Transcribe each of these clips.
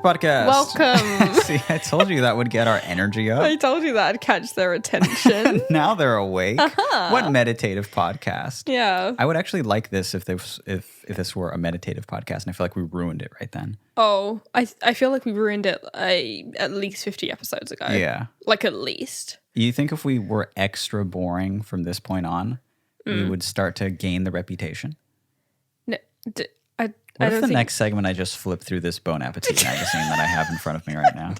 Podcast. Welcome. See, I told you that would get our energy up. I told you that'd catch their attention. Now they're awake. What meditative podcast? Yeah. I would actually like this if this were a meditative podcast, and I feel like we ruined it right then. Oh, I feel like we ruined it at least 50 episodes ago. Yeah. Like at least. You think if we were extra boring from this point on, we would start to gain the reputation? No, What if the next segment I just flip through this Bon Appetit magazine that I have in front of me right now?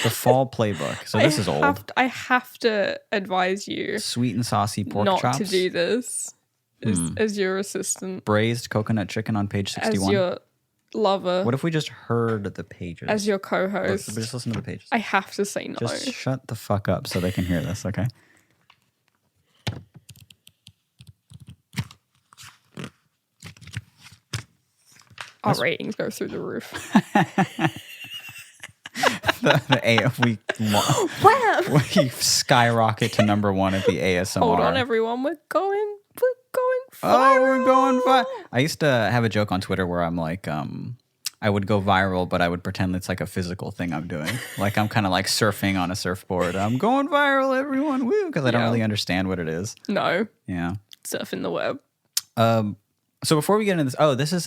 The fall playbook. So this is old. I have to advise you Sweet and saucy pork not chops. to do this as your assistant. Braised coconut chicken on page 61. As your lover. What if we just heard the pages? As your co-host. Just listen to the pages. I have to say no. Just shut the fuck up so they can hear this, okay? Our ratings go through the roof. we skyrocket to number one at the ASMR. Hold on, everyone. We're going viral. Oh, we're going viral. I used to have a joke on Twitter where I'm like, I would go viral, but I would pretend it's like a physical thing I'm doing. Like I'm kind of like surfing on a surfboard. I'm going viral, everyone. Woo, because I don't really understand what it is. No. Yeah. Surfing the web. So before we get into this, this is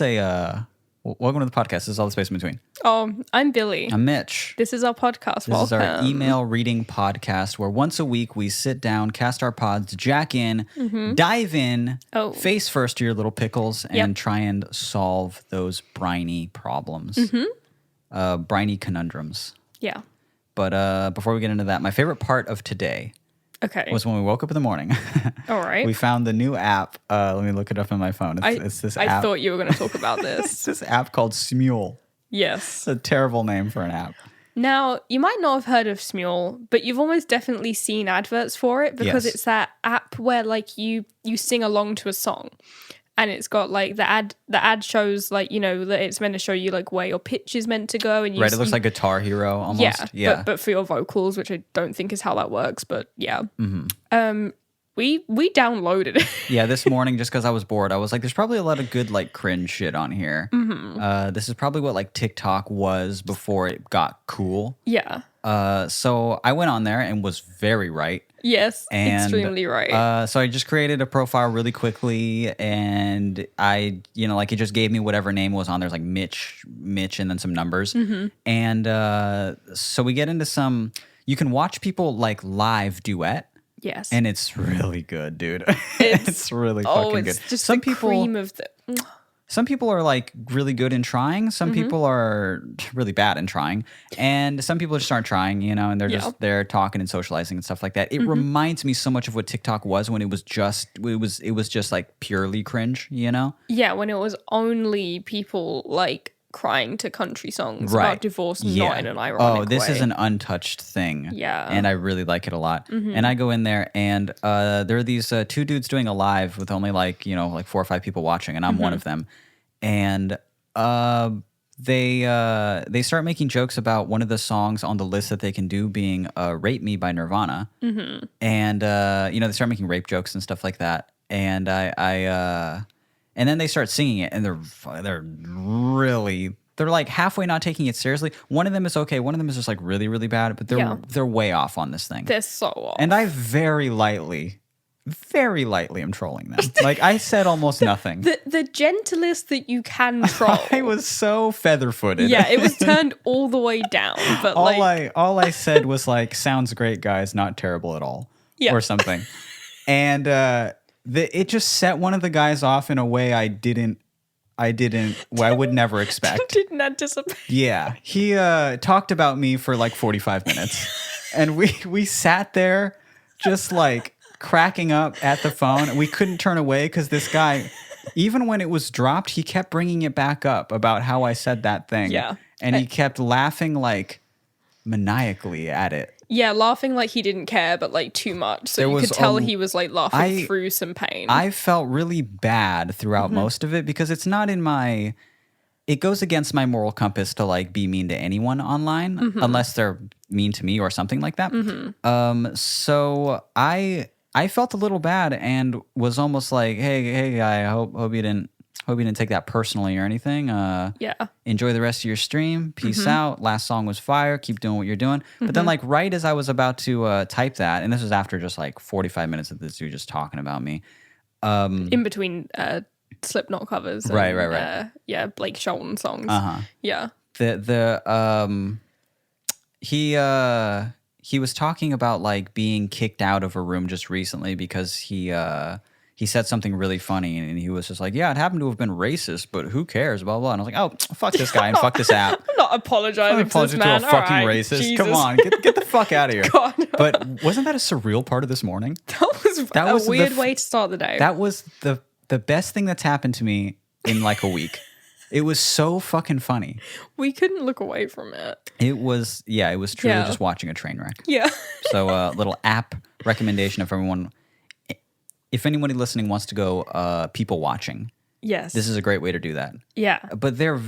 welcome to the podcast. This is All the Space in Between. Oh, I'm Billy. I'm Mitch. This is our podcast. This is our email reading podcast where once a week we sit down, cast our pods, jack in, dive in, face first to your little pickles, and try and solve those briny problems. Briny conundrums. Yeah. But before we get into that, my favorite part of today was when we woke up in the morning. All right. We found the new app. Let me look it up on my phone. It's this app. I thought you were going to talk about this. It's this app called Smule. Yes. It's a terrible name for an app. Now, you might not have heard of Smule, but you've almost definitely seen adverts for it because it's that app where like you sing along to a song. And it's got like the ad shows like, you know, that it's meant to show you like where your pitch is meant to go. And it looks like Guitar Hero almost. Yeah. But for your vocals, which I don't think is how that works. But yeah. We downloaded it. Yeah, this morning just because I was bored. I was like, there's probably a lot of good like cringe shit on here. This is probably what like TikTok was before it got cool. Yeah. So I went on there and was very right. Yes, extremely right. So I just created a profile really quickly, and I, like it just gave me whatever name was on there. It was like Mitch, and then some numbers. And so we get into some. You can watch people like live duet. Yes, and it's really good, dude. It's really fucking good. Just some people, cream of the. Some people are like really good in trying. Some people are really bad in trying, and some people just aren't trying, and they're just they're talking and socializing and stuff like that. It reminds me so much of what TikTok was when it was just like purely cringe, Yeah, when it was only people like crying to country songs about divorce, not in an ironic way. This is an untouched thing. Yeah. And I really like it a lot. And I go in there and there are these two dudes doing a live with only like 4 or 5 people watching, and I'm one of them. And they start making jokes about one of the songs on the list that they can do being Rape Me by Nirvana. And they start making rape jokes and stuff like that. And and then they start singing it, and they're like halfway not taking it seriously. One of them is okay. One of them is just like really, really bad, but they're way off on this thing. They're so off. And I very lightly am trolling them. Like I said almost nothing. The gentlest that you can troll. I was so feather-footed. Yeah, it was turned all the way down. But all I said was like, sounds great, guys, not terrible at all. Yeah. Or something. And it just set one of the guys off in a way I would never expect. Didn't anticipate. Yeah. He talked about me for like 45 minutes. And we sat there just like cracking up at the phone. We couldn't turn away because this guy, even when it was dropped, he kept bringing it back up about how I said that thing. Yeah. And he kept laughing like maniacally at it. Yeah, laughing like he didn't care, but like too much. So you could tell he was like laughing through some pain. I felt really bad throughout most of it because it's not in my... It goes against my moral compass to like be mean to anyone online unless they're mean to me or something like that. So I felt a little bad and was almost like, hey guy, I hope you didn't Hope you didn't take that personally or anything. Yeah. Enjoy the rest of your stream. Peace out. Last song was fire. Keep doing what you're doing. But then, like, right as I was about to type that, and this was after just like 45 minutes of this dude just talking about me. In between Slipknot covers. And, Right. Yeah, Blake Shelton songs. Yeah. He was talking about like being kicked out of a room just recently because he said something really funny, and he was just like, yeah, it happened to have been racist, but who cares, blah blah. And I was like, oh, fuck this guy and fuck this app. I'm not apologizing to this man. To a fucking racist. Jesus. Come on, get the fuck out of here. God. But wasn't that a surreal part of this morning? That was a weird way to start the day. That was the best thing that's happened to me in like a week. It was so fucking funny. We couldn't look away from it. It was truly just watching a train wreck. Yeah. So little app recommendation if everyone, if anybody listening wants to go people watching. Yes. This is a great way to do that. Yeah. But they're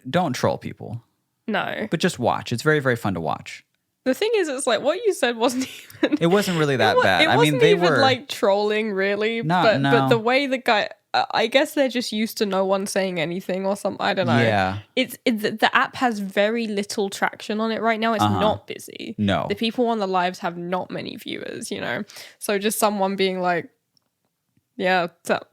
don't troll people. No. But just watch. It's very, very fun to watch. The thing is, it's like what you said wasn't even. It wasn't really that bad. I mean, they even were like trolling, really. No. But the way the guy, I guess they're just used to no one saying anything or something. I don't know. Yeah. The app has very little traction on it right now. It's not busy. No. The people on the lives have not many viewers. So just someone being like, yeah,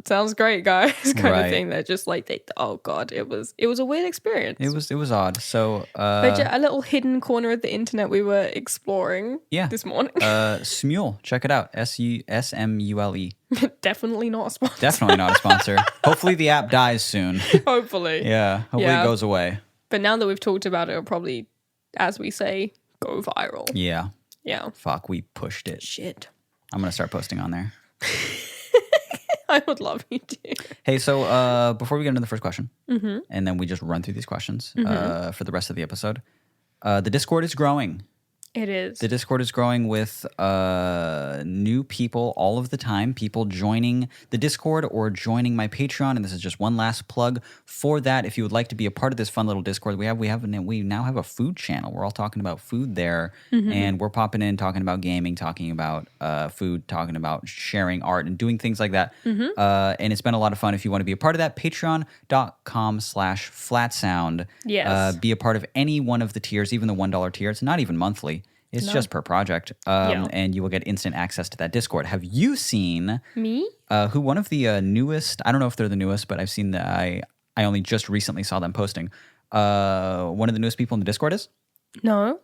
sounds great, guys, kind of thing. They're just like, oh god, it was a weird experience. It was odd. So a little hidden corner of the internet we were exploring. This morning. Smule, check it out. SMULE. Definitely not a sponsor. Definitely not a sponsor. Hopefully the app dies soon. Hopefully. Yeah. Hopefully it goes away. But now that we've talked about it, it'll probably, as we say, go viral. Yeah. Yeah. Fuck, we pushed it. Shit. I'm gonna start posting on there. I would love you to. Hey, so before we get into the first question, and then we just run through these questions for the rest of the episode, the Discord is growing. It is. The Discord is growing with new people all of the time, people joining the Discord or joining my Patreon. And this is just one last plug for that. If you would like to be a part of this fun little Discord, we now have a food channel. We're all talking about food there, and we're popping in, talking about gaming, talking about food, talking about sharing art and doing things like that. And it's been a lot of fun. If you want to be a part of that, patreon.com/flatsound. Yes. Be a part of any one of the tiers, even the $1 tier. It's not even monthly. It's just per project, and you will get instant access to that Discord. Have you seen me? Who one of the newest? I don't know if they're the newest, but I've seen that. I only just recently saw them posting. One of the newest people in the Discord is No.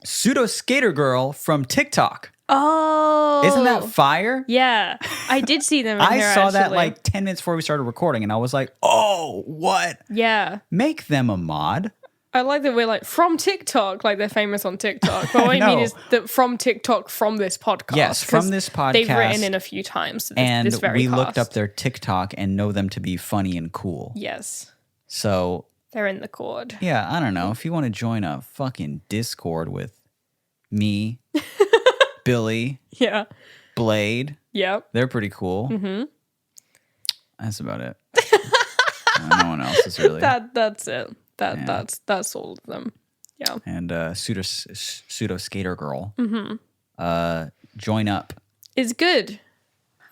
Pseudo Skater Girl from TikTok. Oh, Isn't that fire? Yeah, I did see them. I saw that like 10 minutes before we started recording, and I was like, "Oh, what? Yeah, make them a mod." I like that we're like from TikTok, like they're famous on TikTok. But what I mean is that from TikTok, from this podcast. Yes, from this podcast. They've written in a few times. This very cast. Looked up their TikTok and know them to be funny and cool. Yes. So. They're in the Cord. Yeah, I don't know. If you want to join a fucking Discord with me, Billy. Yeah. Blade. Yep. They're pretty cool. Mm-hmm. That's about it. No one else is really. That's it. That's all of them. Yeah. And pseudo skater girl. Join up. It's good.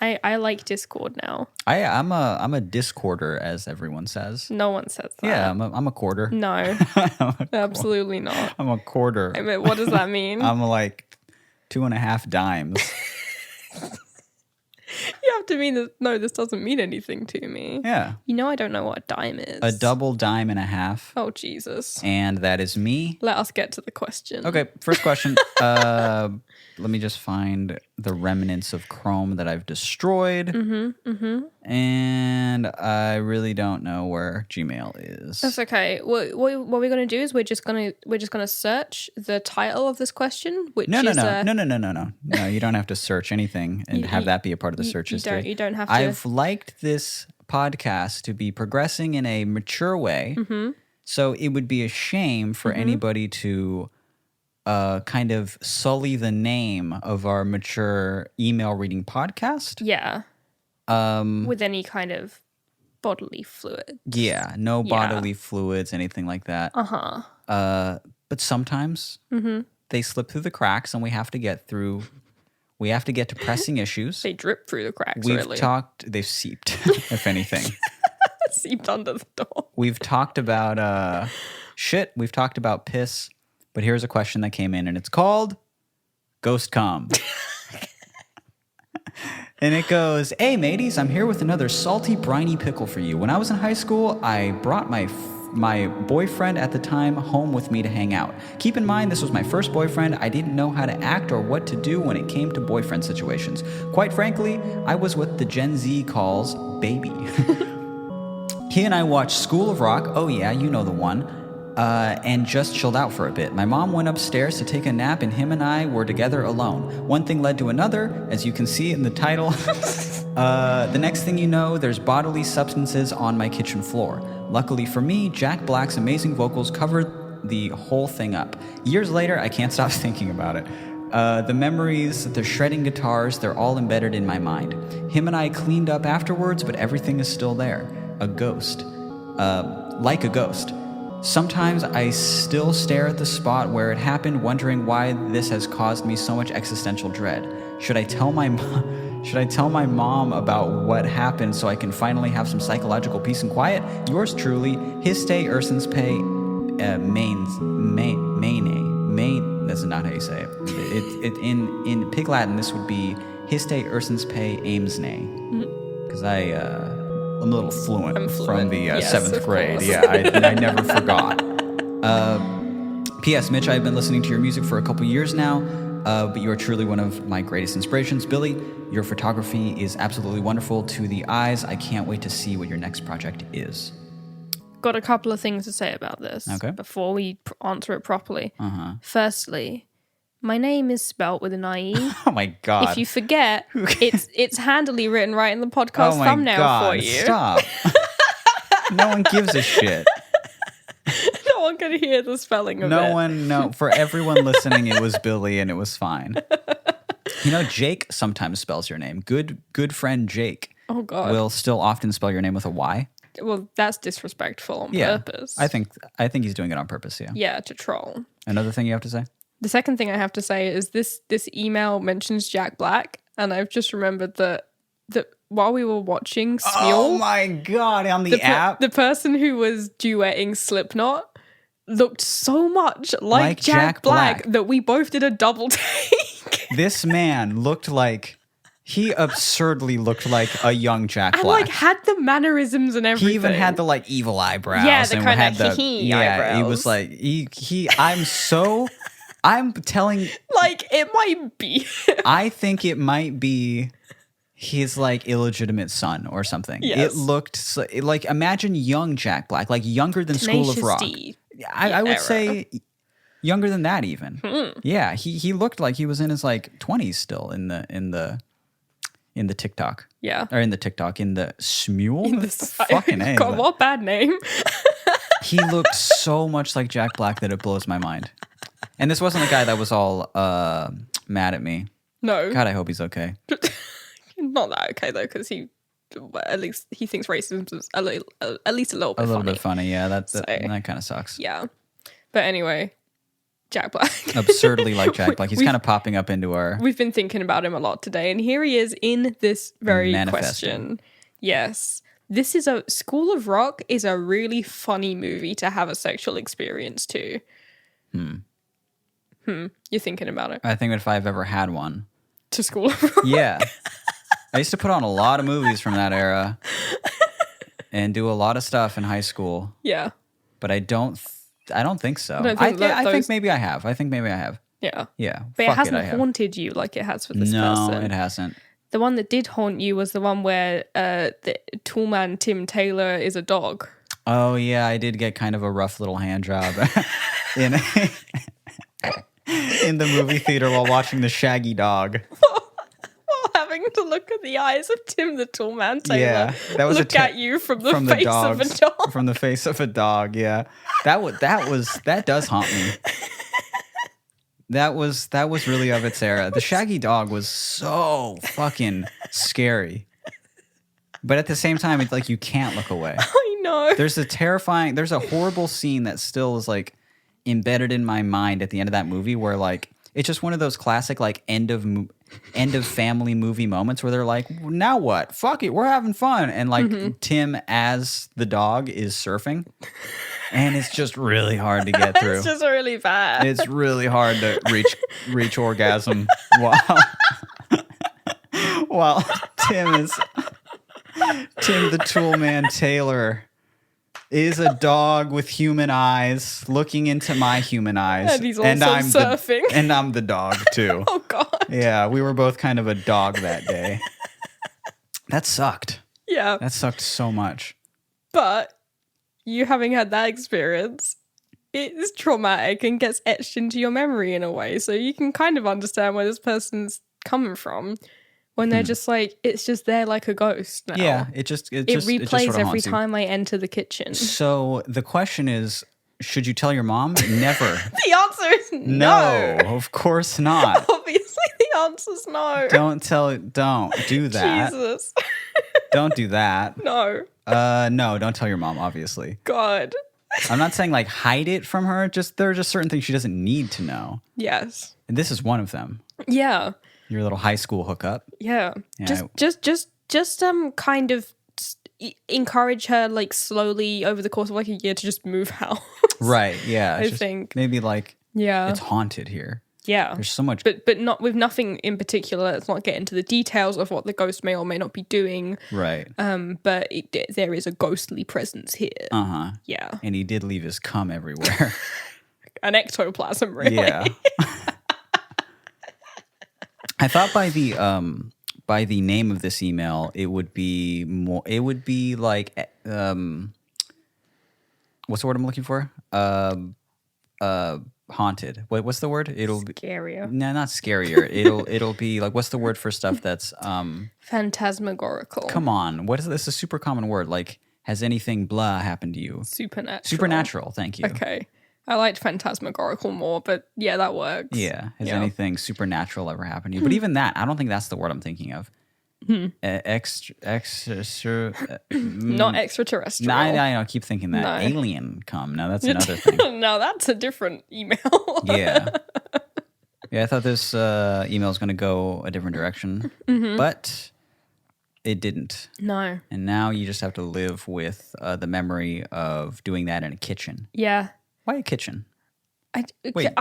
I like Discord now. I'm a Discorder, as everyone says. No one says that. Yeah, I'm a quarter. No, absolutely not. I'm a quarter. I mean, what does that mean? I'm like 2.5 dimes. You have to mean this. No, this doesn't mean anything to me. Yeah. You know I don't know what a dime is. A double dime and a half. Oh, Jesus. And that is me. Let us get to the question. Okay, first question. Let me just find the remnants of Chrome that I've destroyed. And I really don't know where Gmail is. That's okay. What we're gonna do is we're just gonna search the title of this question, which No. No, you don't have to search anything and have that be a part of the search history. You don't have to. I've liked this podcast to be progressing in a mature way. So it would be a shame for anybody to kind of sully the name of our mature email reading podcast. Yeah. With any kind of bodily fluid. Yeah, no bodily fluids, anything like that. But sometimes they slip through the cracks, and we have to get through We have to get to pressing issues. They drip through the cracks, They've seeped, if anything. Seeped under the door. We've talked about shit. We've talked about piss. But here's a question that came in, and it's called Ghost Cum. And it goes, "Hey, mateys, I'm here with another salty, briny pickle for you. When I was in high school, I brought my boyfriend at the time home with me to hang out. Keep in mind, this was my first boyfriend. I didn't know how to act or what to do when it came to boyfriend situations. Quite frankly, I was what the Gen Z calls baby. He and I watched School of Rock, oh yeah, you know the one, and just chilled out for a bit. My mom went upstairs to take a nap, and him and I were together alone. One thing led to another, as you can see in the title. The next thing you know, there's bodily substances on my kitchen floor. Luckily for me, Jack Black's amazing vocals covered the whole thing up. Years later, I can't stop thinking about it. The memories, the shredding guitars, they're all embedded in my mind. Him and I cleaned up afterwards, but everything is still there. A ghost. Like a ghost. Sometimes I still stare at the spot where it happened, wondering why this has caused me so much existential dread. Should I tell my mom about what happened so I can finally have some psychological peace and quiet? Yours truly, Histe Ursens Pay Main. That's not how you say it. In Pig Latin, this would be Histe Ursens Pay Amesne. Because I'm a little fluent from the 7th grade. Yeah, I never forgot. P.S. Mitch, I've been listening to your music for a couple years now, but you are truly one of my greatest inspirations. Billy, your photography is absolutely wonderful to the eyes. I can't wait to see what your next project is. Got a couple of things to say about this before we answer it properly. Firstly, my name is spelt with an IE. Oh my God. If you forget, it's handily written right in the podcast thumbnail for you. Stop. No one gives a shit. No one can hear the spelling of it. For everyone listening, it was Billy and it was fine. You know, Jake sometimes spells your name. Good friend Jake will still often spell your name with a Y. Well, that's disrespectful on purpose. I think he's doing it on purpose, yeah. Yeah, to troll. Another thing you have to say? The second thing I have to say is this email mentions Jack Black, and I've just remembered that while we were watching Smule... Oh my God, on the app? The person who was duetting Slipknot looked so much like Jack Black that we both did a double take. This man looked like... He absurdly looked like a young Jack Black. And had the mannerisms and everything. He even had the evil eyebrows. Yeah, the kind of eyebrows. He was like, I'm telling... it might be. I think it might be his illegitimate son or something. Yes. It looked imagine young Jack Black, younger than School of Rock. I would say younger than that even. Yeah, he looked like he was in his 20s still in the TikTok. Yeah. Or in the TikTok, in the Smule? Fucking A. God, what bad name. He looked so much like Jack Black that it blows my mind. And this wasn't the guy that was all mad at me. No. God, I hope he's okay. Not that okay, though, because at least he thinks racism is at least a little bit funny. A little bit funny, yeah. That kind of sucks. Yeah. But anyway... Jack Black. Absurdly like Jack Black. He's kind of popping up into our... We've been thinking about him a lot today, and here he is in this very question. Yes. This is School of Rock is a really funny movie to have a sexual experience to. You're thinking about it. I think if I've ever had one. To School of Rock? Yeah. I used to put on a lot of movies from that era and do a lot of stuff in high school. Yeah. But I don't think so. I think maybe I have. Yeah. Yeah. But it hasn't haunted you like it has for this person. No, it hasn't. The one that did haunt you was the one where the toolman Tim Taylor is a dog. Oh, yeah. I did get kind of a rough little hand job in the movie theater while watching The Shaggy Dog. Having to look at the eyes of Tim the Toolman Taylor. Yeah, that was at you from the face of a dog. From the face of a dog, yeah. That does haunt me. That was really of its era. The Shaggy Dog was so fucking scary. But at the same time, it's you can't look away. I know. There's a horrible scene that still is embedded in my mind at the end of that movie where it's just one of those classic like end of family movie moments where they're like, now what? Fuck it, we're having fun, and like Tim as the dog is surfing, and it's just really hard to get through. It's just really bad. It's really hard to reach orgasm while Tim the Tool Man Taylor is a dog with human eyes looking into my human eyes. And he's also surfing. And I'm the dog too. Oh, God. Yeah, we were both kind of a dog that day. That sucked. Yeah. That sucked so much. But you having had that experience, it is traumatic and gets etched into your memory in a way. So you can kind of understand where this person's coming from when they're just like, it's just there like a ghost now. Yeah, it replays sort of every haunts you. time I enter the kitchen. So the question is, should you tell your mom? Never. The answer is no. No, of course not. Obviously, the answer's no. Don't do that. Jesus. Don't do that. No. No, don't tell your mom, obviously. God. I'm not saying like hide it from her, there are just certain things she doesn't need to know. Yes. And this is one of them. Yeah. Your little high school hookup. Yeah. Yeah, Just kind of encourage her like slowly over the course of like a year to just move house. Right. Yeah. I think maybe like it's haunted here. Yeah. There's so much. But not with nothing in particular. Let's not get into the details of what the ghost may or may not be doing. Right. But there is a ghostly presence here. Uh-huh. Yeah. And he did leave his cum everywhere. An ectoplasm, really. Yeah. I thought by the name of this email, it would be like what's the word I'm looking for? Haunted. What's the word? It'll be scarier. No, not scarier. It'll be like, what's the word for stuff that's phantasmagorical. Come on. What is this? This is a super common word. Like, has anything blah happened to you? Supernatural, thank you. Okay. I liked phantasmagorical more, but yeah, that works. Yeah. Has anything supernatural ever happened to you? But even that, I don't think that's the word I'm thinking of. Not extraterrestrial. I keep thinking that. No. Alien come. No, that's another thing. No, that's a different email. Yeah. Yeah, I thought this email was going to go a different direction, but it didn't. No. And now you just have to live with the memory of doing that in a kitchen. Yeah. Why a kitchen? Wait,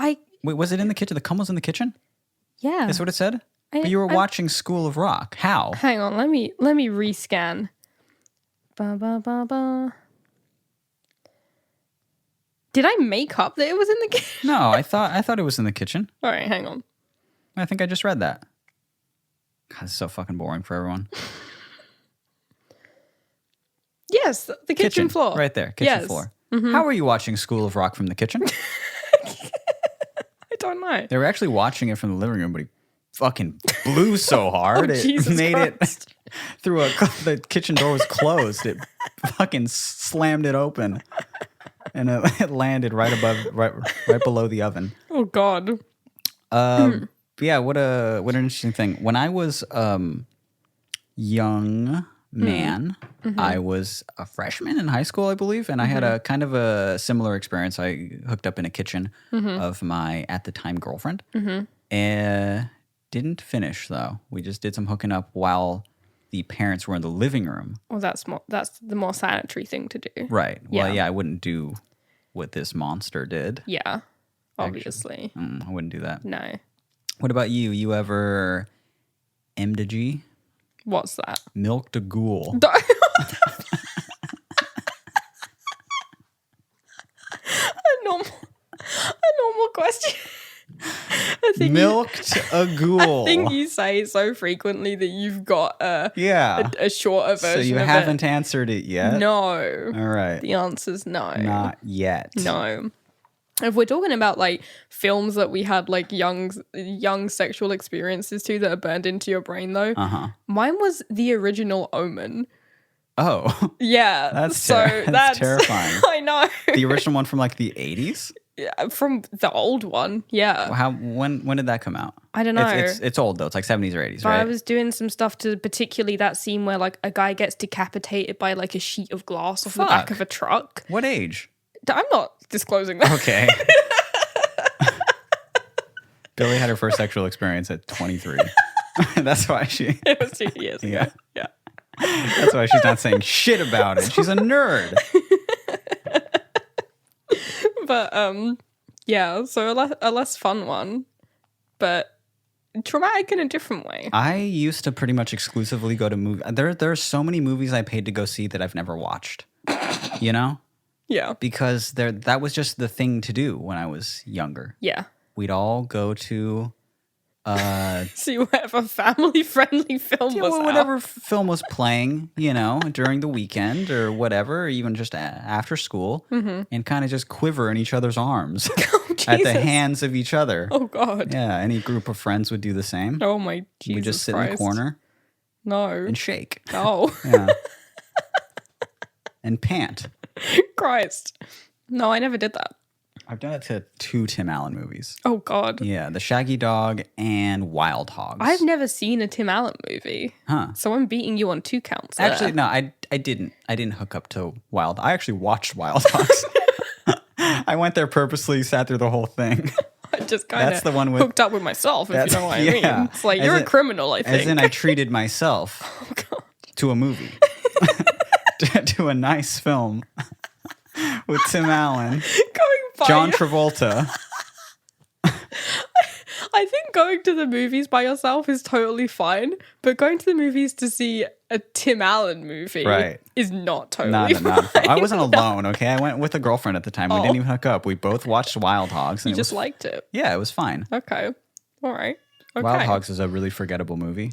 was it in the kitchen? The cum was in the kitchen? Yeah. That's what it said? But you were watching School of Rock. How? Hang on, let me rescan. Did I make up that it was in the kitchen? No, I thought it was in the kitchen. All right, hang on. I think I just read that. God, it's so fucking boring for everyone. Yes, the kitchen floor. Right there, kitchen floor. Mm-hmm. How were you watching School of Rock from the kitchen? I don't know. They were actually watching it from the living room, but he fucking blew so hard it made Christ. It through the kitchen door was closed. It fucking slammed it open, and it landed right below the oven. Oh God. Yeah, what an interesting thing. When I was young man, I was a freshman in high school, I believe, and I had a kind of a similar experience. I hooked up in a kitchen of my at the time girlfriend, and didn't finish though. We just did some hooking up while the parents were in the living room. Well, that's the more sanitary thing to do. Right. Well, yeah, I wouldn't do what this monster did. Yeah, obviously. I wouldn't do that. No. What about you? You ever M'd a G? What's that? Milked a ghoul. A normal question. Milked a ghoul. I think you say so frequently that you've got a shorter version. So you haven't answered it yet? No. All right. The answer's no. Not yet. No. If we're talking about like films that we had like young sexual experiences to that are burned into your brain though, mine was the original Omen. Oh. Yeah. That's terrifying. I know. The original one from like the 80s? Yeah, from the old one, yeah. When did that come out? I don't know. It's old though. It's like 70s or 80s, right? I was doing some stuff to particularly that scene where like a guy gets decapitated by like a sheet of glass off the back of a truck. What age? I'm not disclosing that. Okay. Billy had her first sexual experience at 23. That's why she... It was 2 years ago. Yeah. That's why she's not saying shit about it. She's a nerd. But, yeah, so a less fun one, but traumatic in a different way. I used to pretty much exclusively go to movies. There are so many movies I paid to go see that I've never watched. You know? Yeah. Because that was just the thing to do when I was younger. Yeah. We'd all go to... see whatever family-friendly film was out. Whatever film was playing, you know, during the weekend or whatever, or even just after school, and kind of just quiver in each other's arms at the hands of each other. Oh, God. Yeah, any group of friends would do the same. Oh, my Jesus We just sit Christ. in the corner. No. And shake. Oh. Yeah. And pant. Christ. No, I never did that. I've done it to 2 Tim Allen movies. Oh, God. Yeah, The Shaggy Dog and Wild Hogs. I've never seen a Tim Allen movie. Huh. So I'm beating you on 2 counts there. Actually, no, I didn't. I didn't hook up to Wild. I actually watched Wild Hogs. I went there purposely, sat through the whole thing. I just kind That's the one of with- hooked up with myself, if you know what I yeah. mean. It's like, As you're in- a criminal, I think. As in, I treated myself Oh, God. to a movie. to a nice film with Tim Allen, Going by John Travolta. I think going to the movies by yourself is totally fine, but going to the movies to see a Tim Allen movie Right. is not totally Not fine. I wasn't alone, okay? I went with a girlfriend at the time. We Oh. didn't even hook up. We both watched Wild Hogs. And You just liked it. Yeah, it was fine. Okay. All right. Okay. Wild Hogs is a really forgettable movie.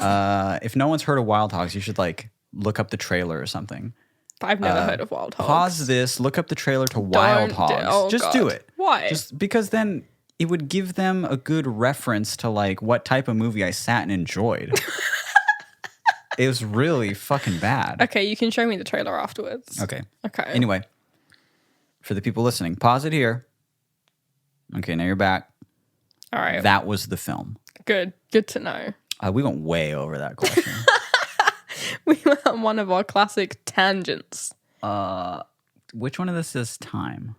If no one's heard of Wild Hogs, you should like look up the trailer or something. I've never heard of Wild Hogs. Pause this, look up the trailer to Wild Don't do- Hogs. oh, Just God. do it. Why? Just because then it would give them a good reference to like what type of movie I sat and enjoyed. It was really fucking bad. Okay, you can show me the trailer afterwards. Okay. Okay. Anyway, for the people listening, pause it here. Okay, now you're back. All right. That was the film. Good. Good to know. We went way over that question. We went on one of our classic tangents. Which one of this is time?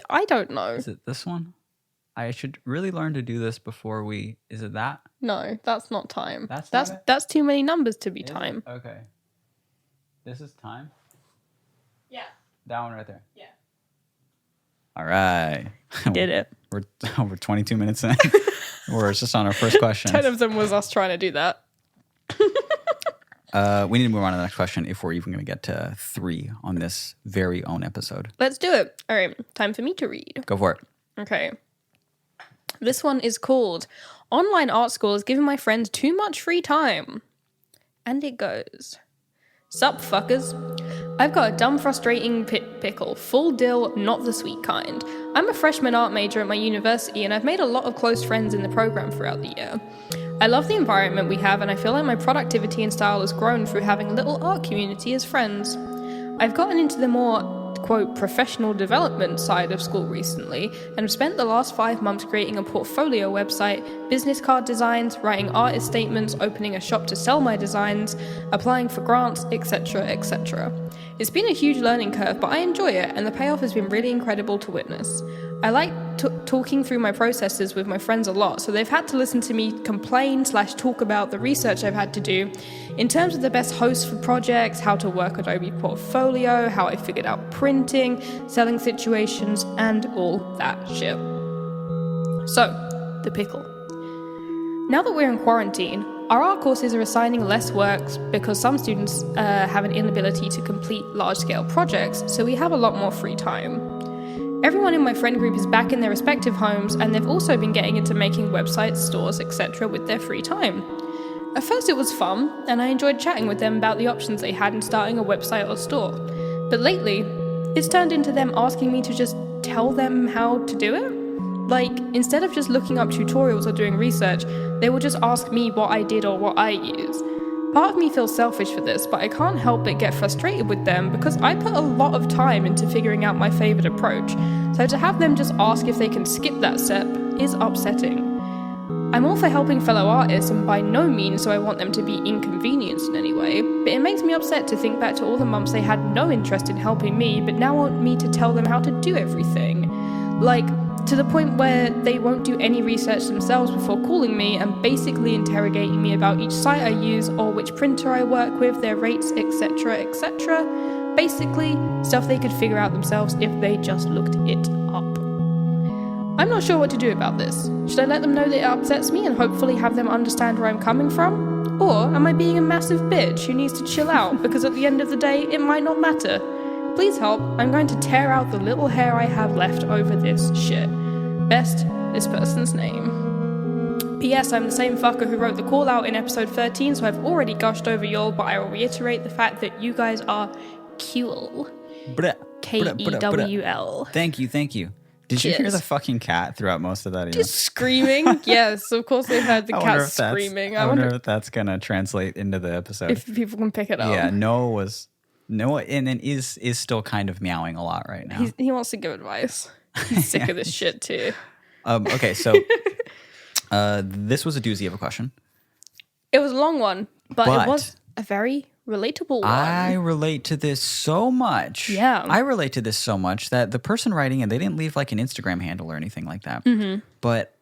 I don't know. Is it this one? I should really learn to do this before we... Is it that? No, that's not time. That's not it? That's too many numbers to be Is time. it? Okay. This is time? Yeah. That one right there. Yeah. All right. Did it. We're over 22 minutes in. We're just on our first question. 10 of them was us trying to do that. We need to move on to the next question if we're even going to get to 3 on this very own episode. Let's do it. All right, time for me to read. Go for it. Okay. This one is called Online Art School is giving my friends too much free time. And it goes, Sup, fuckers. I've got a dumb, frustrating pickle, full dill, not the sweet kind. I'm a freshman art major at my university, and I've made a lot of close friends in the program throughout the year. I love the environment we have, and I feel like my productivity and style has grown through having a little art community as friends. I've gotten into the more, quote, professional development side of school recently, and have spent the last 5 months creating a portfolio website, business card designs, writing artist statements, opening a shop to sell my designs, applying for grants, etc., etc. It's been a huge learning curve, but I enjoy it, and the payoff has been really incredible to witness. I like talking through my processes with my friends a lot, so they've had to listen to me complain/talk about the research I've had to do in terms of the best hosts for projects, how to work Adobe Portfolio, how I figured out printing, selling situations, and all that shit. So, the pickle. Now that we're in quarantine, our art courses are assigning less works because some students have an inability to complete large-scale projects, so we have a lot more free time. Everyone in my friend group is back in their respective homes, and they've also been getting into making websites, stores, etc. with their free time. At first it was fun, and I enjoyed chatting with them about the options they had in starting a website or store. But lately, it's turned into them asking me to just tell them how to do it. Like, instead of just looking up tutorials or doing research, they will just ask me what I did or what I use. Part of me feels selfish for this, but I can't help but get frustrated with them because I put a lot of time into figuring out my favourite approach, so to have them just ask if they can skip that step is upsetting. I'm all for helping fellow artists, and by no means do I want them to be inconvenienced in any way, but it makes me upset to think back to all the months they had no interest in helping me, but now want me to tell them how to do everything. Like, to the point where they won't do any research themselves before calling me and basically interrogating me about each site I use or which printer I work with, their rates, etc., etc. Basically, stuff they could figure out themselves if they just looked it up. I'm not sure what to do about this. Should I let them know that it upsets me and hopefully have them understand where I'm coming from? Or am I being a massive bitch who needs to chill out because at the end of the day, it might not matter? Please help, I'm going to tear out the little hair I have left over this shit. Best, this person's name. P.S. I'm the same fucker who wrote the call out in episode 13, so I've already gushed over y'all, but I will reiterate the fact that you guys are cool. Kewl. Thank you. Did you hear the fucking cat throughout most of that email? Just screaming? Yes, of course they heard the cat screaming. I wonder if that's going to translate into the episode. If people can pick it up. Yeah, Noah and is still kind of meowing a lot right now. He wants to give advice. He's sick of this shit too. Okay, so this was a doozy of a question. It was a long one, but it was a very relatable one. I relate to this so much. Yeah. I relate to this so much that the person writing it, they didn't leave like an Instagram handle or anything like that. Mm-hmm. But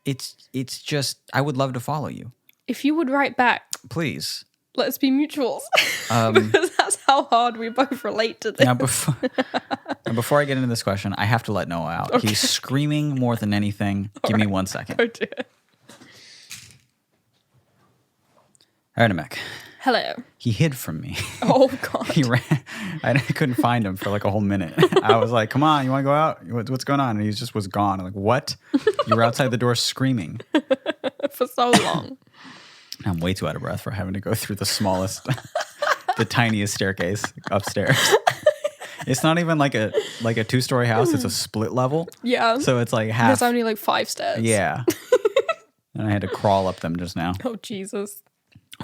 it's just, I would love to follow you. If you would write back. Please. Let's be mutuals. Because that's how hard we both relate to this. Now, before I get into this question, I have to let Noah out. Okay. He's screaming more than anything. Give me 1 second. Oh, dear. All right, Namek. Hello. He hid from me. Oh, God. He ran. I couldn't find him for like a whole minute. I was like, come on, you want to go out? What's going on? And he just was gone. I'm like, what? You were outside the door screaming. For so long. I'm way too out of breath for having to go through the smallest, the tiniest staircase upstairs. It's not even like a 2-story house. It's a split level. Yeah. So it's like half. There's only like 5 stairs. Yeah. And I had to crawl up them just now. Oh, Jesus.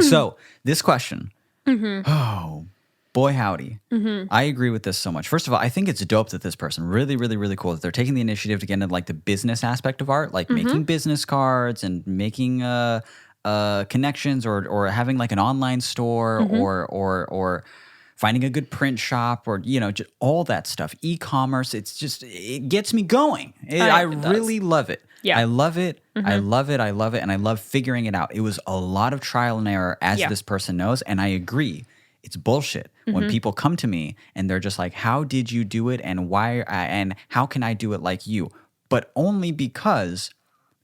So this question. Mm-hmm. Oh, boy, howdy. Mm-hmm. I agree with this so much. First of all, I think it's dope that this person, really, really, really cool, that they're taking the initiative to get into like the business aspect of art, like making business cards and making connections or having like an online store or finding a good print shop or, you know, just all that stuff. E-commerce, it gets me going. I really love it. Yeah. I love it. I love it. I love it. And I love figuring it out. It was a lot of trial and error, as this person knows. And I agree. It's bullshit when people come to me and they're just like, how did you do it? And why? And how can I do it like you? But only because,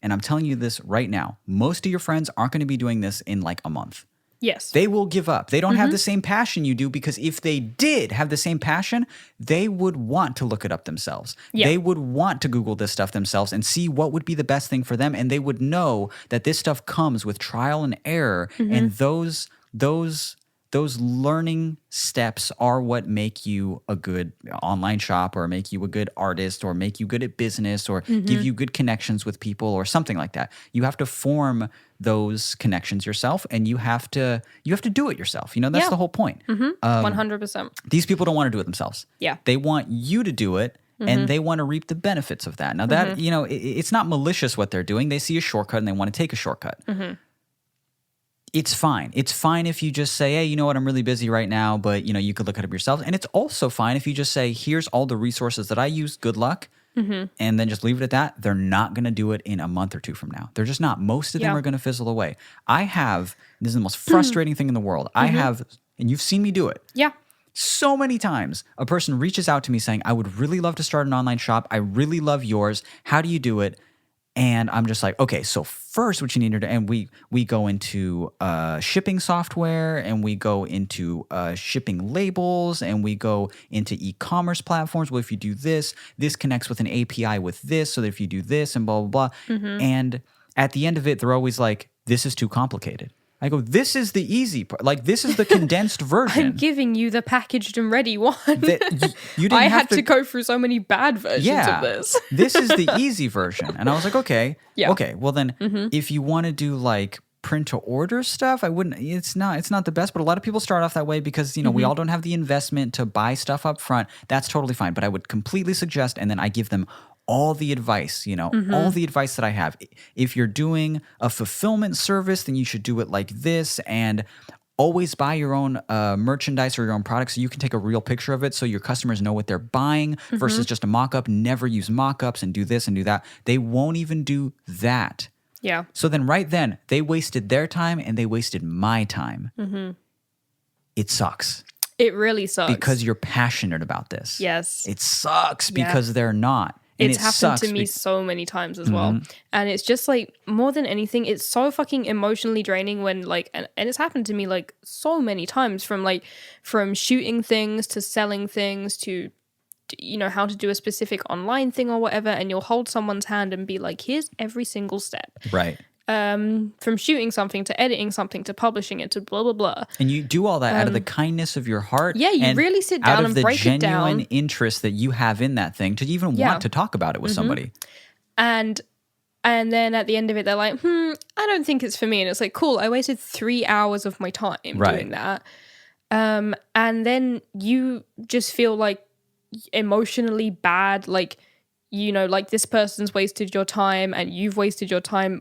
and I'm telling you this right now, most of your friends aren't going to be doing this in like a month. Yes. They will give up. They don't have the same passion you do, because if they did have the same passion, they would want to look it up themselves. Yeah. They would want to Google this stuff themselves and see what would be the best thing for them. And they would know that this stuff comes with trial and error. And those learning steps are what make you a good online shop or make you a good artist or make you good at business or give you good connections with people or something like that. You have to form those connections yourself, and you have to do it yourself. You know, that's the whole point. 100%. These people don't want to do it themselves. Yeah. They want you to do it, and they want to reap the benefits of that. Now that, you know, it's not malicious what they're doing. They see a shortcut and they want to take a shortcut. It's fine. It's fine if you just say, hey, you know what, I'm really busy right now, but, you know, you could look it up yourself. And it's also fine if you just say, here's all the resources that I use, good luck, and then just leave it at that. They're not going to do it in a month or two from now. They're just not. Most of them are going to fizzle away. This is the most frustrating thing in the world. I have, and you've seen me do it. Yeah. So many times, a person reaches out to me saying, I would really love to start an online shop. I really love yours. How do you do it? And I'm just like, okay, so first what you need to do, and we go into shipping software, and we go into shipping labels, and we go into e-commerce platforms. Well, if you do this connects with an API with this, so that if you do this and blah, blah, blah. And at the end of it, they're always like, this is too complicated. I go, this is the easy part. Like, this is the condensed version. I'm giving you the packaged and ready one. You didn't I had to go through so many bad versions of this. This is the easy version. And I was like, okay. Yeah. Okay, well then, if you want to do like print to order stuff, it's not the best, but a lot of people start off that way because, you know, we all don't have the investment to buy stuff up front. That's totally fine. But I would completely suggest, and then I give them all the advice, you know, all the advice that I have. If you're doing a fulfillment service, then you should do it like this. And always buy your own merchandise or your own products so you can take a real picture of it so your customers know what they're buying versus just a mock-up. Never use mock-ups and do this and do that. They won't even do that. Yeah. So then right then, they wasted their time and they wasted my time. It sucks. It really sucks. Because you're passionate about this. Yes. It sucks because they're not. And it's happened to me so many times as well. And it's just like, more than anything, it's so fucking emotionally draining when like, and it's happened to me like so many times from shooting things to selling things to, you know, how to do a specific online thing or whatever. And you'll hold someone's hand and be like, here's every single step. Right. From shooting something to editing something to publishing it to blah, blah, blah. And you do all that out of the kindness of your heart. Yeah, you really sit down and break it down. Out of the genuine interest that you have in that thing to even want to talk about it with somebody. And then at the end of it, they're like, I don't think it's for me. And it's like, cool, I wasted 3 hours of my time doing that. And then you just feel like emotionally bad, like, you know, like this person's wasted your time and you've wasted your time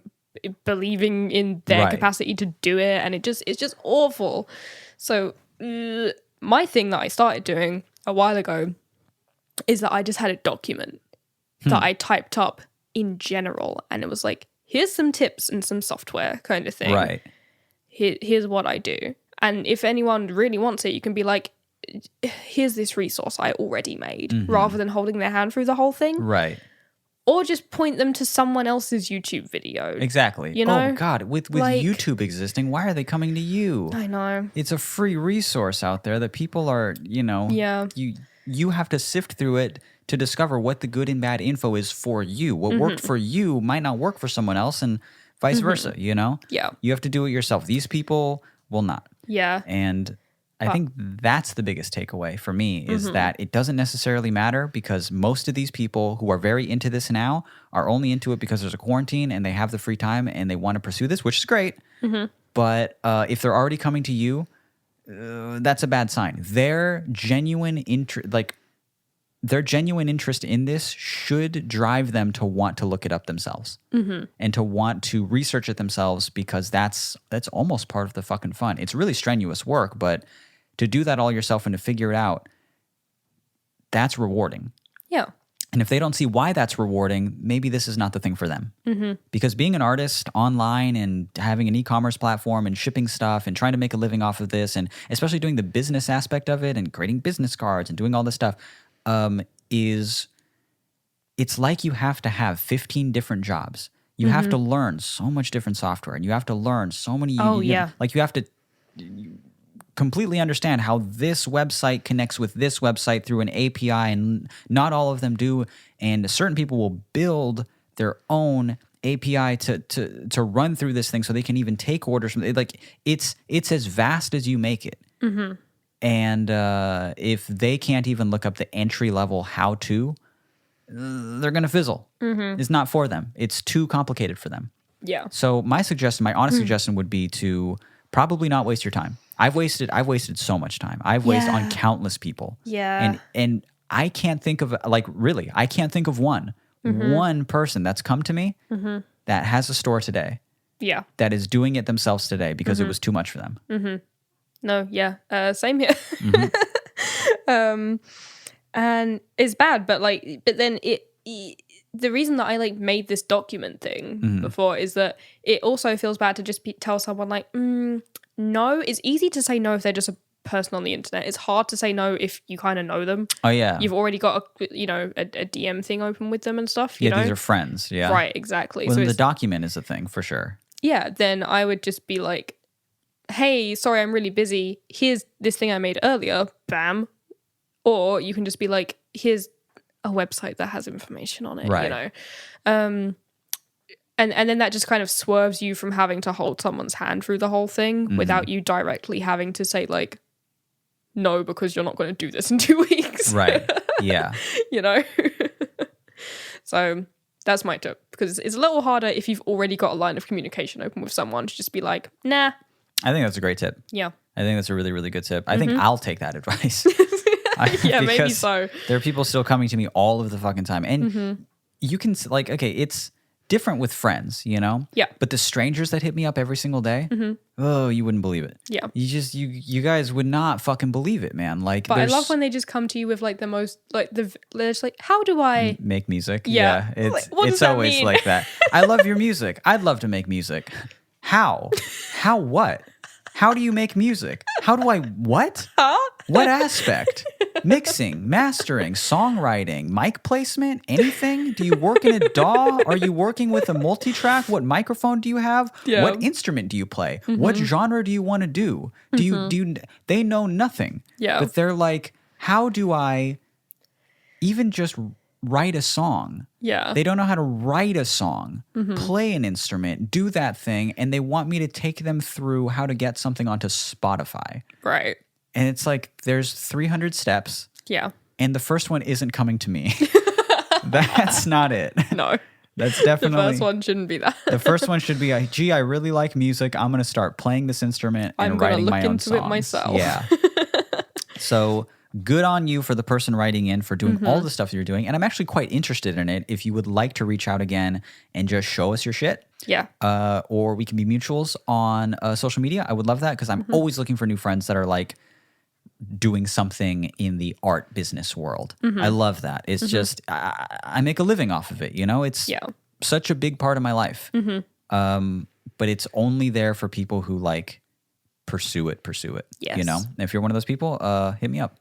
believing in their capacity to do it, and it's just awful. So my thing that I started doing a while ago is that I just had a document that I typed up in general, and it was like, here's some tips and some software kind of thing. Right. Here's what I do, and if anyone really wants it, you can be like, here's this resource I already made, rather than holding their hand through the whole thing. Right. Or just point them to someone else's YouTube video. Exactly. You know? Oh, God. With like, YouTube existing, why are they coming to you? I know. It's a free resource out there that people are, you know. Yeah. You have to sift through it to discover what the good and bad info is for you. What worked for you might not work for someone else, and vice versa, you know? Yeah. You have to do it yourself. These people will not. Yeah. And I think that's the biggest takeaway for me is that it doesn't necessarily matter, because most of these people who are very into this now are only into it because there's a quarantine and they have the free time and they want to pursue this, which is great. But if they're already coming to you, that's a bad sign. Their genuine interest in this should drive them to want to look it up themselves and to want to research it themselves, because that's almost part of the fucking fun. It's really strenuous work, but to do that all yourself and to figure it out, that's rewarding. Yeah. And if they don't see why that's rewarding, maybe this is not the thing for them. Because being an artist online and having an e-commerce platform and shipping stuff and trying to make a living off of this, and especially doing the business aspect of it and creating business cards and doing all this stuff, it's like you have to have 15 different jobs. You have to learn so much different software, and you have to learn so many. Like you have to completely understand how this website connects with this website through an API, and not all of them do. And certain people will build their own API to run through this thing so they can even take orders from it. Like it's as vast as you make it. And if they can't even look up the entry level how to, they're going to fizzle. It's not for them. It's too complicated for them. Yeah. So my honest suggestion would be to probably not waste your time. I've wasted so much time. I've wasted on countless people. Yeah. And I can't think of one person that's come to me that has a store today. Yeah. That is doing it themselves today because it was too much for them. No, yeah. Same here. And it's bad, but then the reason that I like made this document thing before is that it also feels bad to just tell someone like, no. It's easy to say no if they're just a person on the internet. It's hard to say no if you kind of know them. Oh yeah, you've already got a DM thing open with them and stuff. You know? These are friends. Yeah, right, exactly. Well, so the document is a thing for sure. Yeah, then I would just be like, hey, sorry, I'm really busy. Here's this thing I made earlier. Bam. Or you can just be like, here's a website that has information on it. Right. You know. And then that just kind of swerves you from having to hold someone's hand through the whole thing without you directly having to say like, no, because you're not going to do this in 2 weeks. Right. Yeah. You know? So that's my tip, because it's a little harder if you've already got a line of communication open with someone to just be like, nah. I think that's a great tip. Yeah. I think that's a really, really good tip. I think I'll take that advice. Yeah, maybe so. There are people still coming to me all of the fucking time. And you can, like, okay, different with friends, you know? Yeah. But the strangers that hit me up every single day, oh, you wouldn't believe it. Yeah. You guys would not fucking believe it, man. Like, but I love when they just come to you with like the most, like they're just like, how do I make music? Yeah. It's always mean? like that. I love your music. I'd love to make music. How? How what? How do you make music? How do I what? Huh? What aspect? Mixing, mastering, songwriting, mic placement, anything? Do you work in a DAW? Are you working with a multi-track? What microphone do you have? Yeah. What instrument do you play? What genre do you want to do? They know nothing. Yeah. But they're like, how do I even just write a song? Yeah. They don't know how to write a song, play an instrument, do that thing, and they want me to take them through how to get something onto Spotify. Right. And it's like there's 300 steps, Yeah. and the first one isn't coming to me. That's not it. No. That's definitely The first one shouldn't be that. The first one should be, gee, I really like music. I'm going to start playing this instrument and writing my own songs. I'm going to look into it myself. Yeah. So good on you for the person writing in for doing all the stuff that you're doing. And I'm actually quite interested in it. If you would like to reach out again and just show us your shit. Yeah. Or we can be mutuals on social media. I would love that because I'm always looking for new friends that are like doing something in the art business world. I love that. It's just, I make a living off of it. You know, it's such a big part of my life. But it's only there for people who like pursue it. Yes. You know, if you're one of those people, hit me up.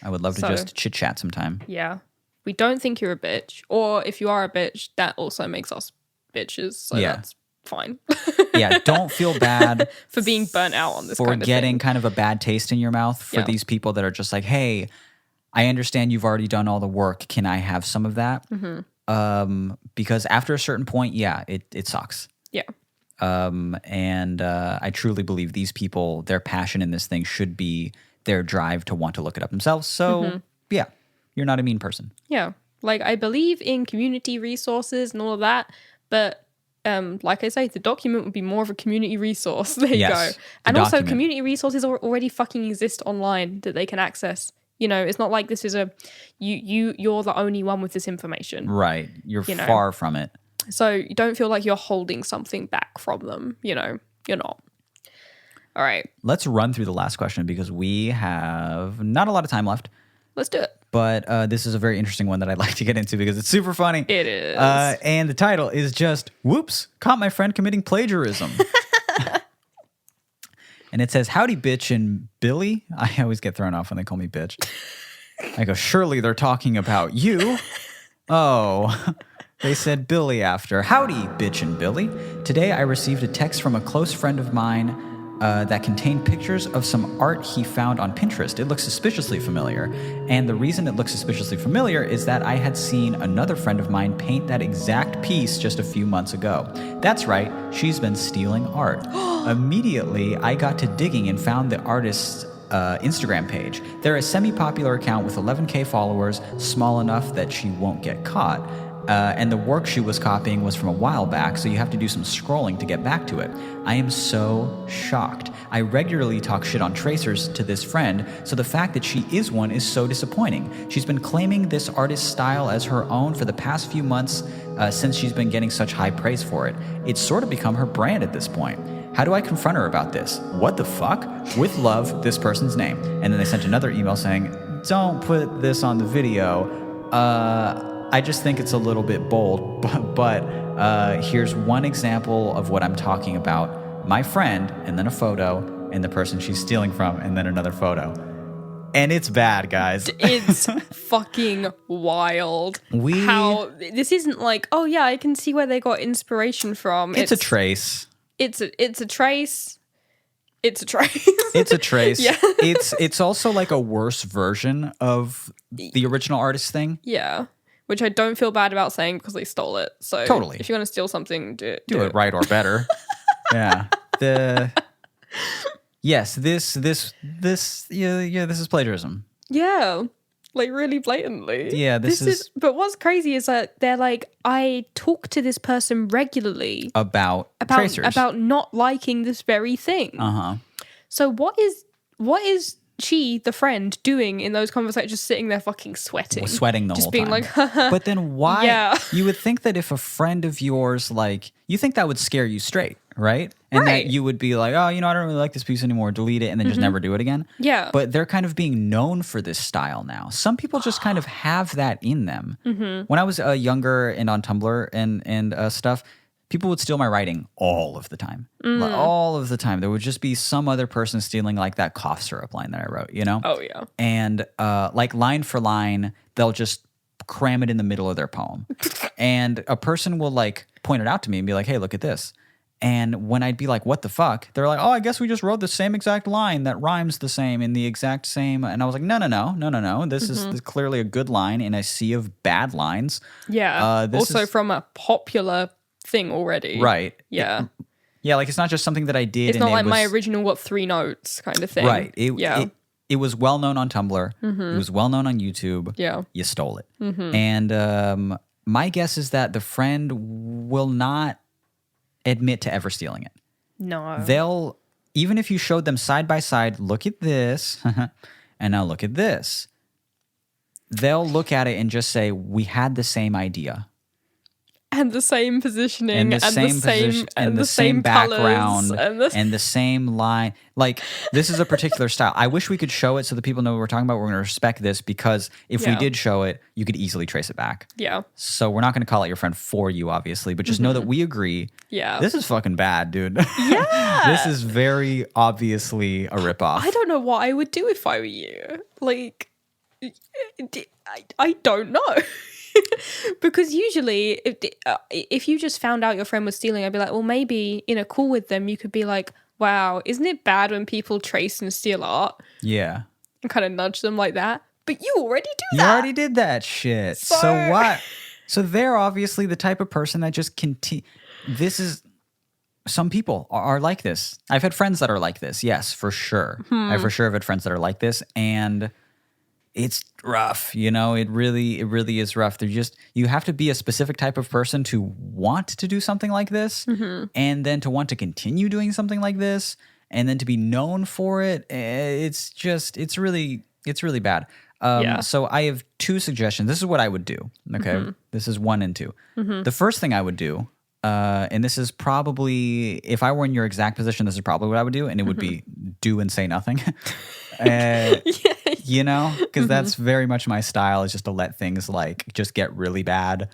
I would love to just chit chat sometime. Yeah. We don't think you're a bitch. Or if you are a bitch, that also makes us bitches. So that's fine. Yeah, don't feel bad for being burnt out on this for kind of getting thing. kind of a bad taste in your mouth for these people that are just like, hey, I understand you've already done all the work. Can I have some of that? Because after a certain point, it sucks. Yeah. And I truly believe these people, their passion in this thing should be their drive to want to look it up themselves. So, yeah, you're not a mean person. Yeah. Like, I believe in community resources and all of that, but like I say, the document would be more of a community resource. There you go. And also, community resources already fucking exist online that they can access. You know, it's not like this is you're the only one with this information. Right. You're far from it. So you don't feel like you're holding something back from them. You know, you're not. All right. Let's run through the last question because we have not a lot of time left. Let's do it. But this is a very interesting one that I'd like to get into because it's super funny. It is. And the title is just, whoops, caught my friend committing plagiarism. And it says, howdy, bitch and Billy. I always get thrown off when they call me bitch. I go, surely they're talking about you. Oh, they said Billy after. Howdy, bitch and Billy. Today I received a text from a close friend of mine that contained pictures of some art he found on Pinterest. It looks suspiciously familiar. And the reason it looks suspiciously familiar is that I had seen another friend of mine paint that exact piece just a few months ago. That's right, she's been stealing art. Immediately, I got to digging and found the artist's Instagram page. They're a semi-popular account with 11K followers, small enough that she won't get caught. And the work she was copying was from a while back, so you have to do some scrolling to get back to it. I am so shocked. I regularly talk shit on tracers to this friend, so the fact that she is one is so disappointing. She's been claiming this artist's style as her own for the past few months since she's been getting such high praise for it. It's sort of become her brand at this point. How do I confront her about this? What the fuck? With love, this person's name. And then they sent another email saying, don't put this on the video. I just think it's a little bit bold, but here's one example of what I'm talking about. My friend, and then a photo, and the person she's stealing from, and then another photo. And it's bad, guys. It's fucking wild. How this isn't like, oh yeah, I can see where they got inspiration from. It's a trace. It's a trace. It's a trace. It's a trace. Yeah. It's also like a worse version of the original artist thing. Yeah. Which I don't feel bad about saying because they stole it. So totally. If you're going to steal something, do it right or better. Yeah. Yes, this is plagiarism. Yeah. Like really blatantly. Yeah, this is but what's crazy is that they're like, I talk to this person regularly about tracers. About not liking this very thing. Uh-huh. So what is the friend, doing in those conversations? Just sitting there fucking sweating. Was sweating the whole time. Just being like, but then why? Yeah. You would think that if a friend of yours, like, you think that would scare you straight, right? And Right. that you would be like, oh, I don't really like this piece anymore, delete it, and then just never do it again. Yeah. But they're kind of being known for this style now. Some people just kind of have that in them. When I was younger and on Tumblr and stuff, people would steal my writing all of the time. Like, all of the time. There would just be some other person stealing like that cough syrup line that I wrote, you know? Oh, yeah. And like line for line, they'll just cram it in the middle of their poem. And a person will like point it out to me and be like, hey, look at this. And when I'd be like, what the fuck? They're like, oh, I guess we just wrote the same exact line that rhymes the same in the exact same. And I was like, no. This is clearly a good line in a sea of bad lines. Yeah. Also from a popular thing already. Right. Yeah. Yeah, like it's not just something that I did. It's not like my original got 3 notes kind of thing. Right. It was well known on Tumblr. It was well known on YouTube. Yeah. You stole it. And my guess is that the friend will not admit to ever stealing it. No. They'll, even if you showed them side by side, look at this, and now look at this. They'll look at it and just say, we had the same idea. And the same positioning, And the same background, and the same line. Like, this is a particular style. I wish we could show it so that people know what we're talking about. We're going to respect this, because if we did show it, you could easily trace it back. Yeah. So we're not going to call out your friend for you, obviously, but just know that we agree. Yeah. This is fucking bad, dude. Yeah. This is very obviously a ripoff. I don't know what I would do if I were you. Like, I don't know. Because usually, if you just found out your friend was stealing, I'd be like, well, maybe in a call with them, you could be like, wow, isn't it bad when people trace and steal art? Yeah. And kind of nudge them like that. But you already do You that. already did that shit. So what? So they're obviously the type of person that just continue. This is... Some people are like this. I've had friends that are like this. Yes, for sure. I for sure have had friends that are like this. And... it's rough, you know, it really is rough. You have to be a specific type of person to want to do something like this, and then to want to continue doing something like this, and then to be known for it. It's really bad. So I have 2 suggestions. This is what I would do. Okay. This is 1 and 2. The first thing I would do, and this is probably, if I were in your exact position, this is probably what I would do. And it would be do and say nothing. You know, because that's very much my style, is just to let things like just get really bad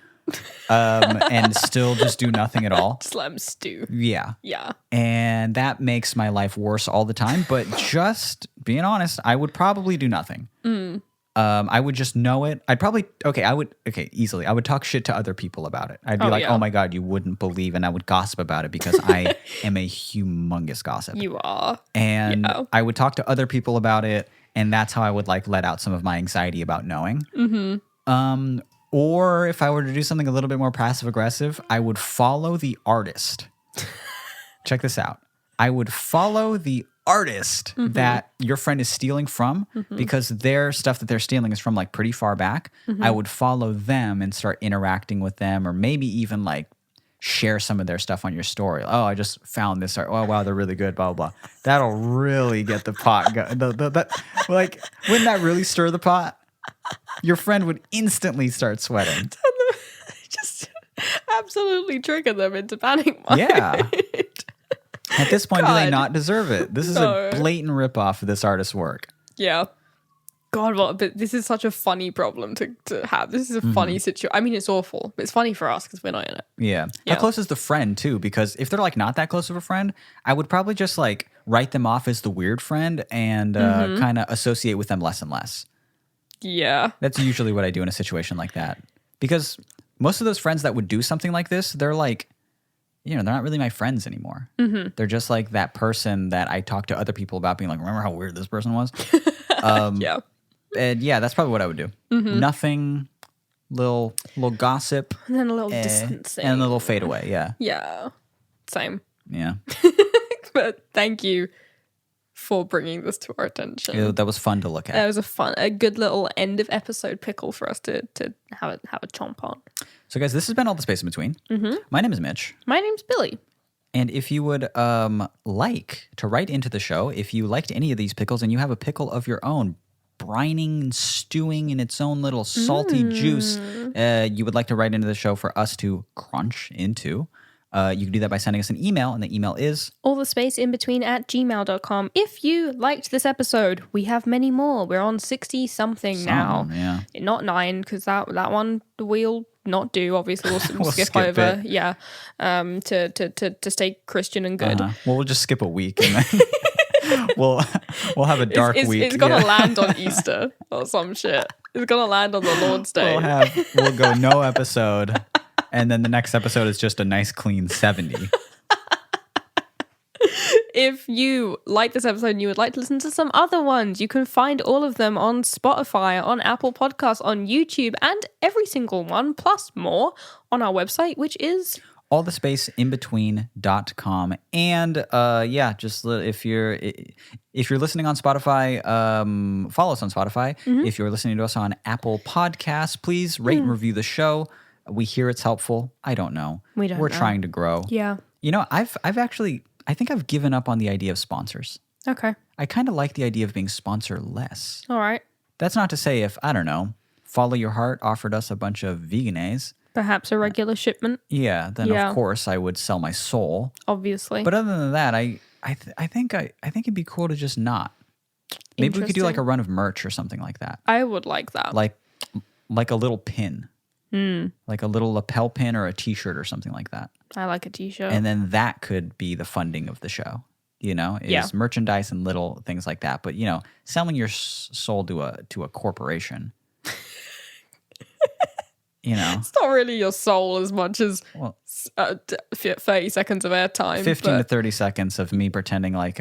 and still just do nothing at all. Just let them stew. Yeah. Yeah. And that makes my life worse all the time. But just being honest, I would probably do nothing. I would just know it. Easily. I would talk shit to other people about it. I'd be like, oh my God, you wouldn't believe. And I would gossip about it, because I am a humongous gossip. You are. And I would talk to other people about it. And that's how I would like let out some of my anxiety about knowing. Or if I were to do something a little bit more passive aggressive, I would follow the artist. Check this out. I would follow the artist that your friend is stealing from, because their stuff that they're stealing is from like pretty far back. I would follow them and start interacting with them, or maybe even like share some of their stuff on your story. Oh, I just found this art. Oh, wow, they're really good, blah, blah, blah. That'll really get the pot going. Like, wouldn't that really stir the pot? Your friend would instantly start sweating. Just absolutely trigger them into panic mode. Yeah. At this point, do they not deserve it? This is a blatant ripoff of this artist's work. Yeah. God, but this is such a funny problem to have. This is a funny situation. I mean, it's awful, but it's funny for us because we're not in it. Yeah. How close is the friend, too? Because if they're, like, not that close of a friend, I would probably just, like, write them off as the weird friend and kind of associate with them less and less. Yeah. That's usually what I do in a situation like that. Because most of those friends that would do something like this, they're, like, you know, they're not really my friends anymore. They're just, like, that person that I talk to other people about, being like, remember how weird this person was? Yeah. And yeah, that's probably what I would do. Nothing, little gossip. And then a little distancing. And a little fade away, yeah. Yeah. Same. Yeah. But thank you for bringing this to our attention. That was fun to look at. That was a good little end of episode pickle for us to have a chomp on. So guys, this has been All the Space in Between. My name is Mitch. My name's Billy. And if you would like to write into the show, if you liked any of these pickles and you have a pickle of your own, brining and stewing in its own little salty juice, you would like to write into the show for us to crunch into, you can do that by sending us an email, and the email is allthespaceInbetween@gmail.com. If you liked this episode, we have many more. We're on 60-something now. Yeah. Not 9, because that one we'll not do. Obviously, we'll skip over. It. Yeah, to stay Christian and good. Well, we'll just skip a week, and then we'll have a dark week. It's gonna land on Easter or some shit. It's gonna land on the Lord's Day. We'll go no episode. And then the next episode is just a nice clean 70. If you like this episode and you would like to listen to some other ones, you can find all of them on Spotify, on Apple Podcasts, on YouTube, and every single one, plus more, on our website, which is allthespaceInbetween.com. And just if you're listening on Spotify, follow us on Spotify. Mm-hmm. If you're listening to us on Apple Podcasts, please rate and review the show. We hear it's helpful. I don't know. We're know. Trying to grow. Yeah. You know, I think I've given up on the idea of sponsors. Okay. I kind of like the idea of being sponsor-less. All right. That's not to say if, I don't know, Follow Your Heart offered us a bunch of veganese. Perhaps a regular shipment. Yeah, then of course I would sell my soul. Obviously. But other than that, I think it'd be cool to just not. Maybe we could do like a run of merch or something like that. I would like that. Like a little pin. Like a little lapel pin or a t-shirt or something like that. I like a t-shirt. And then that could be the funding of the show, is merchandise and little things like that. But, selling your soul to a corporation, It's not really your soul as much as 30 seconds of airtime. 15 to 30 seconds of me pretending like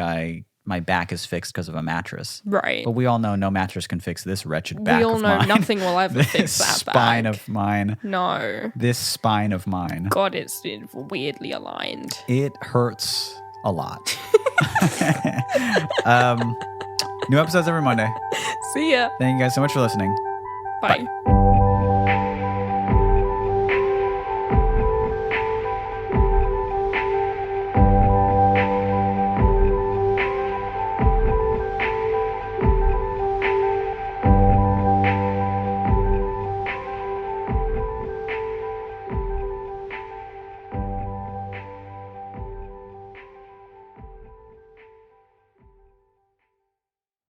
my back is fixed because of a mattress. Right. But we all know no mattress can fix this wretched back of mine. We all know nothing will ever this fix that spine back. of mine. No. This spine of mine. God, it's weirdly aligned. It hurts a lot. New episodes every Monday. See ya. Thank you guys so much for listening. Bye.